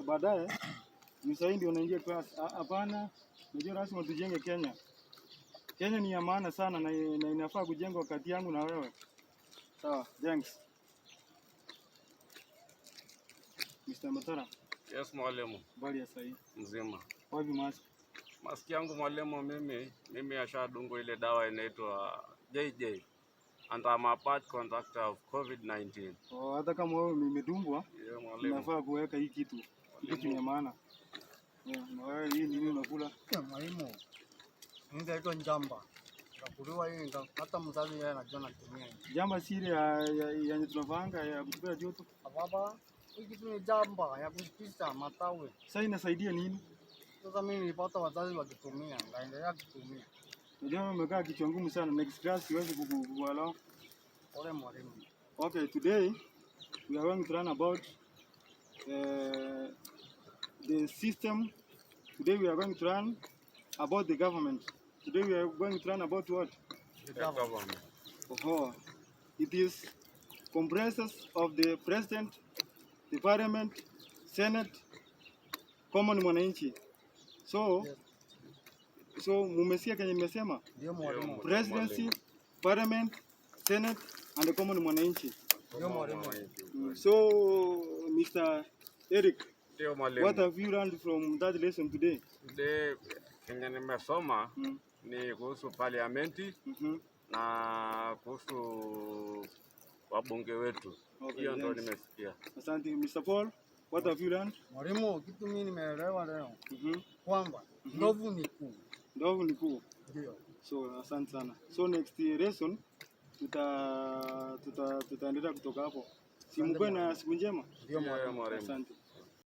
baadaye msaidi ndio unaingia class. Hapana, unajua lazima tujenge Kenya. Kenya ni ya maana sana na inafaa kujengwa kati yangu na wewe. Sawa, thanks. Mr. Matara. Yes, mwalimu. Bali ya sahi. Mzima. Wapi mask? Mask yangu mwalimu, mimi ashadungwa ile dawa inaitwa JJ. And I'm a part contractor of COVID-19. Oh, hata kama wewe umedungwa, yeah, mwalimu, unafaa kuweka hii kitu. Kitu ni maana. Yeah, na wewe hii nini unakula? Mwalimu. Ndio njamba. Nakuliwa hii hata mzazi yeye anajua natumia. Jamba siri ya tunavanga ya kutupea joto. Baba, hii kitu ni jamba ya kupisha matawi. Sasa inasaidia nini? Sasa mimi nilipata wazazi wakitumia, naendelea kutumia. Unajua umekaa kichwa ngumu sana, next class siwezi kukuala. Ole mwalimu. Okay, today we are going to learn about the system. Today we are going to learn about the government. Today we are going to learn about what? The government. Oh, it is comprises of the president, the parliament, senate, common mwananchi. So, Yes. So mumesikia kenye nimesema? Ndio mwalimu. Presidency, parliament, senate and the common mwananchi. Ndio mwalimu. So, Mr. Eric, ndio mwalimu, what have you learned from that lesson today? Today kenye nimesoma ni kuhusu parliamenti na kuhusu wabunge wetu. Hiyo ndio nimesikia. Asante. Mr. Paul, what have you learned? Mwalimu, kitu mimi nimeelewa leo kwamba ndovu ni kuu. Ndovu ni kuu. Ndio. So asante sana. So next lesson tutaendelea kutoka hapo. Simkuwe na siku njema. Ndio mwalimu. Asante.